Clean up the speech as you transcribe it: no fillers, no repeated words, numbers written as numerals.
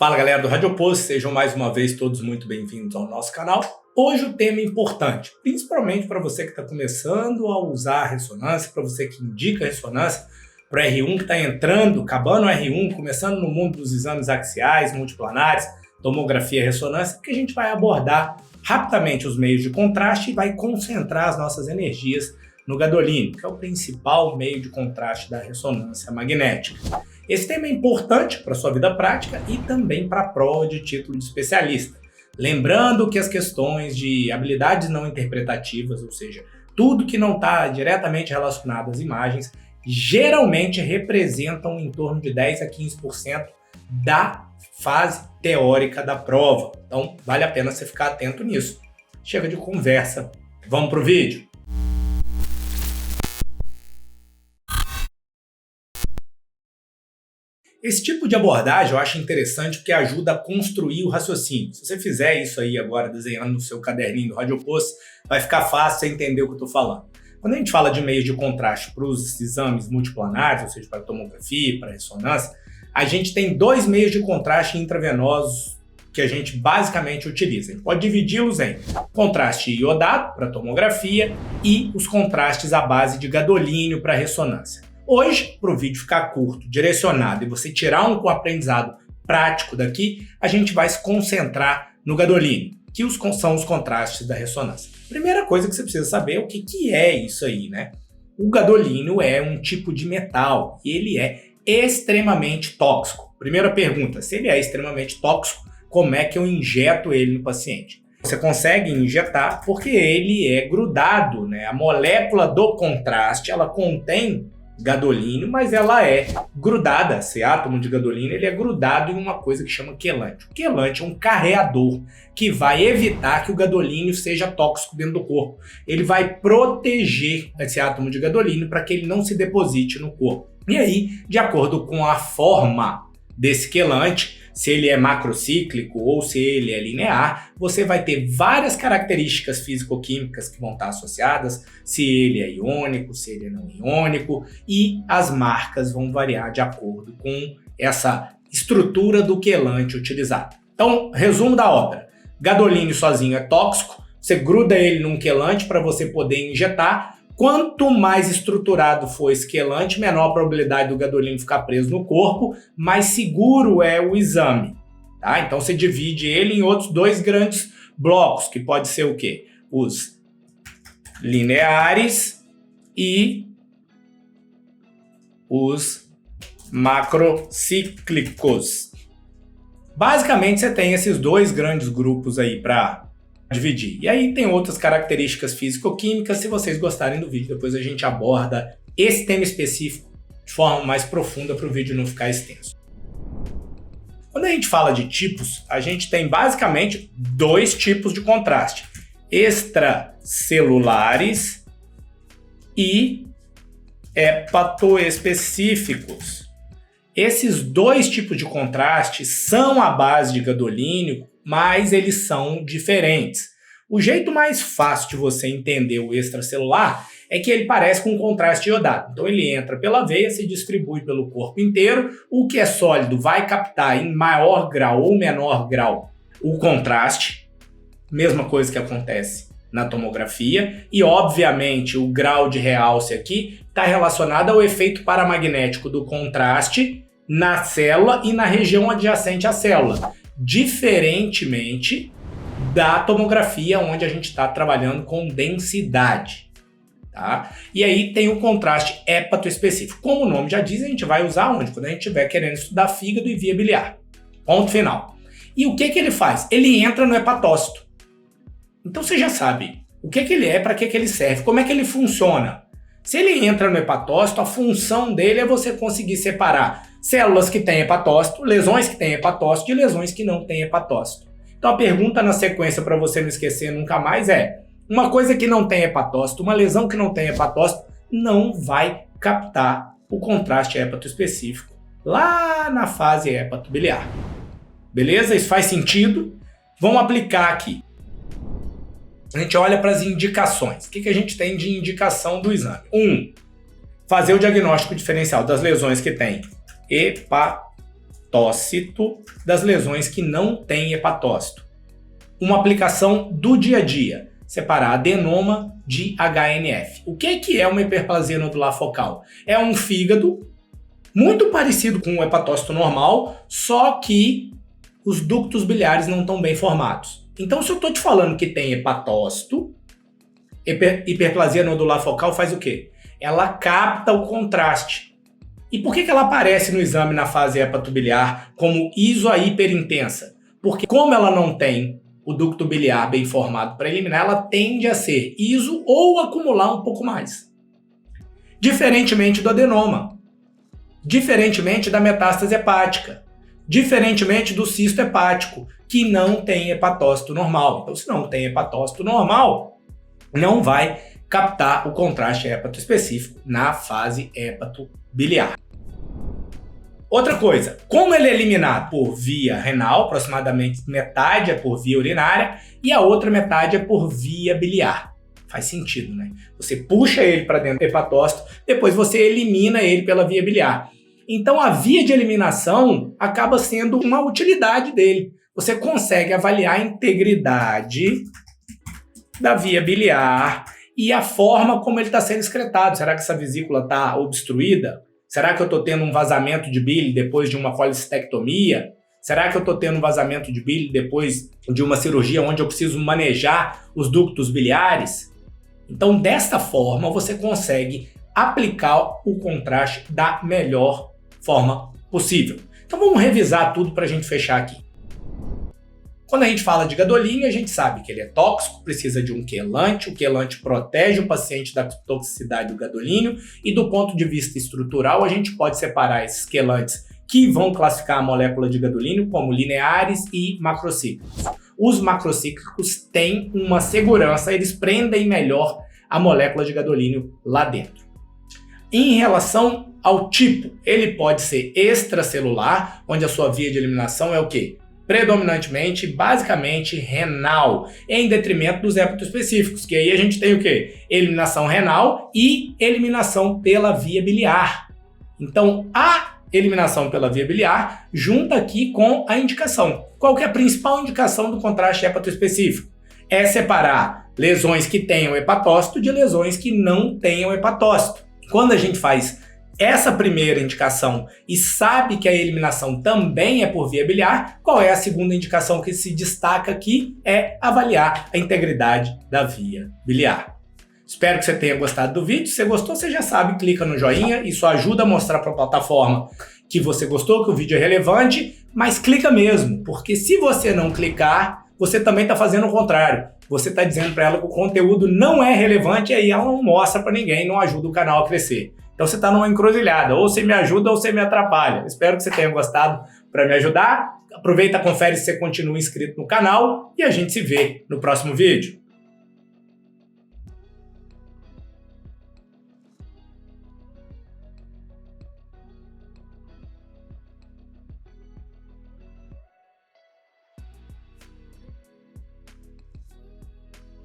Fala galera do Radioposto, sejam mais uma vez todos muito bem-vindos ao nosso canal. Hoje o tema é importante, principalmente para você que está começando a usar a ressonância, para você que indica a ressonância, para o R1 que está entrando, acabando o R1, começando no mundo dos exames axiais, multiplanares, tomografia e ressonância, que a gente vai abordar rapidamente os meios de contraste e vai concentrar as nossas energias no gadolínio, que é o principal meio de contraste da ressonância magnética. Esse tema é importante para a sua vida prática e também para a prova de título de especialista. Lembrando que as questões de habilidades não interpretativas, ou seja, tudo que não está diretamente relacionado às imagens, geralmente representam em torno de 10 a 15% da fase teórica da prova. Então, vale a pena você ficar atento nisso. Chega de conversa, vamos para o vídeo? Esse tipo de abordagem eu acho interessante porque ajuda a construir o raciocínio. Se você fizer isso aí agora, desenhando no seu caderninho do Radioposto, vai ficar fácil você entender o que eu estou falando. Quando a gente fala de meios de contraste para os exames multiplanares, ou seja, para tomografia, para ressonância, a gente tem dois meios de contraste intravenosos que a gente basicamente utiliza. A gente pode dividi-los em contraste iodado para tomografia e os contrastes à base de gadolínio para ressonância. Hoje, para o vídeo ficar curto, direcionado e você tirar um aprendizado prático daqui, a gente vai se concentrar no gadolínio, que são os contrastes da ressonância. Primeira coisa que você precisa saber é o que é isso aí, né? O gadolínio é um tipo de metal e ele é extremamente tóxico. Primeira pergunta, se ele é extremamente tóxico, como é que eu injeto ele no paciente? Você consegue injetar porque ele é grudado, né? A molécula do contraste, ela contém gadolínio, mas ela é grudada, esse átomo de gadolínio ele é grudado em uma coisa que chama quelante. O quelante é um carreador que vai evitar que o gadolínio seja tóxico dentro do corpo. Ele vai proteger esse átomo de gadolínio para que ele não se deposite no corpo. E aí, de acordo com a forma desse quelante, se ele é macrocíclico ou se ele é linear, você vai ter várias características físico-químicas que vão estar associadas, se ele é iônico, se ele é não iônico, e as marcas vão variar de acordo com essa estrutura do quelante utilizado. Então, resumo da ópera. Gadolínio sozinho é tóxico, você gruda ele num quelante para você poder injetar. Quanto mais estruturado for esse quelante, menor a probabilidade do gadolínio ficar preso no corpo, mais seguro é o exame. Tá? Então você divide ele em outros dois grandes blocos, que pode ser o quê? Os lineares e os macrocíclicos. Basicamente você tem esses dois grandes grupos aí para dividir. E aí tem outras características físico-químicas. Se vocês gostarem do vídeo, depois a gente aborda esse tema específico de forma mais profunda para o vídeo não ficar extenso. Quando a gente fala de tipos, a gente tem basicamente dois tipos de contraste: extracelulares e hepatoespecíficos. Esses dois tipos de contraste são à base de gadolínio, mas eles são diferentes. O jeito mais fácil de você entender o extracelular é que ele parece com um contraste iodado. Então ele entra pela veia, se distribui pelo corpo inteiro, o que é sólido vai captar em maior grau ou menor grau o contraste, mesma coisa que acontece na tomografia, e obviamente o grau de realce aqui está relacionado ao efeito paramagnético do contraste na célula e na região adjacente à célula, diferentemente da tomografia, onde a gente está trabalhando com densidade. Tá? E aí tem o contraste hepatoespecífico. Como o nome já diz, a gente vai usar onde? Quando a gente estiver querendo estudar fígado e via biliar. Ponto final. E o que ele faz? Ele entra no hepatócito. Então você já sabe o que ele é, para que ele serve, como é que ele funciona. Se ele entra no hepatócito, a função dele é você conseguir separar células que têm hepatócito, lesões que têm hepatócito e lesões que não têm hepatócito. Então a pergunta na sequência para você não esquecer nunca mais é: uma coisa que não tem hepatócito, uma lesão que não tem hepatócito, não vai captar o contraste hepatoespecífico lá na fase hepatobiliar. Beleza? Isso faz sentido? Vamos aplicar aqui. A gente olha para as indicações. O que a gente tem de indicação do exame? Fazer o diagnóstico diferencial das lesões que tem hepatócito das lesões que não têm hepatócito. Uma aplicação do dia a dia, separar adenoma de HNF. O que é uma hiperplasia nodular focal? É um fígado muito parecido com o hepatócito normal, só que os ductos biliares não estão bem formados. Então, se eu estou te falando que tem hepatócito, hiperplasia nodular focal faz o quê? Ela capta o contraste. E por que ela aparece no exame na fase hepatobiliar como iso-hiperintensa? Porque como ela não tem o ducto biliar bem formado para eliminar, ela tende a ser iso ou acumular um pouco mais. Diferentemente do adenoma, diferentemente da metástase hepática, diferentemente do cisto hepático, que não tem hepatócito normal. Então, se não tem hepatócito normal, não vai captar o contraste hepatoespecífico na fase hepatobiliar. Outra coisa, como ele é eliminado por via renal, aproximadamente metade é por via urinária e a outra metade é por via biliar. Faz sentido, né? Você puxa ele para dentro do hepatócito, depois você elimina ele pela via biliar. Então a via de eliminação acaba sendo uma utilidade dele. Você consegue avaliar a integridade da via biliar e a forma como ele está sendo excretado. Será que essa vesícula está obstruída? Será que eu estou tendo um vazamento de bile depois de uma colecistectomia? Será que eu estou tendo um vazamento de bile depois de uma cirurgia onde eu preciso manejar os ductos biliares? Então, desta forma, você consegue aplicar o contraste da melhor forma possível. Então, vamos revisar tudo para a gente fechar aqui. Quando a gente fala de gadolínio, a gente sabe que ele é tóxico, precisa de um quelante. O quelante protege o paciente da toxicidade do gadolínio e do ponto de vista estrutural, a gente pode separar esses quelantes que vão classificar a molécula de gadolínio como lineares e macrocíclicos. Os macrocíclicos têm uma segurança, eles prendem melhor a molécula de gadolínio lá dentro. Em relação ao tipo, ele pode ser extracelular, onde a sua via de eliminação é o quê? Predominantemente, basicamente, renal, em detrimento dos hepatoespecíficos, que aí a gente tem o quê? Eliminação renal e eliminação pela via biliar. Então, a eliminação pela via biliar junta aqui com a indicação. Qual que é a principal indicação do contraste hepatoespecífico? É separar lesões que tenham hepatócito de lesões que não tenham hepatócito. Quando a gente faz essa primeira indicação e sabe que a eliminação também é por via biliar, qual é a segunda indicação que se destaca aqui? É avaliar a integridade da via biliar. Espero que você tenha gostado do vídeo. Se você gostou, você já sabe, clica no joinha, isso ajuda a mostrar para a plataforma que você gostou, que o vídeo é relevante, mas clica mesmo, porque se você não clicar, você também está fazendo o contrário. Você está dizendo para ela que o conteúdo não é relevante e aí ela não mostra para ninguém, não ajuda o canal a crescer. Então você está numa encruzilhada, ou você me ajuda ou você me atrapalha. Espero que você tenha gostado para me ajudar. Aproveita, confere se você continua inscrito no canal e a gente se vê no próximo vídeo.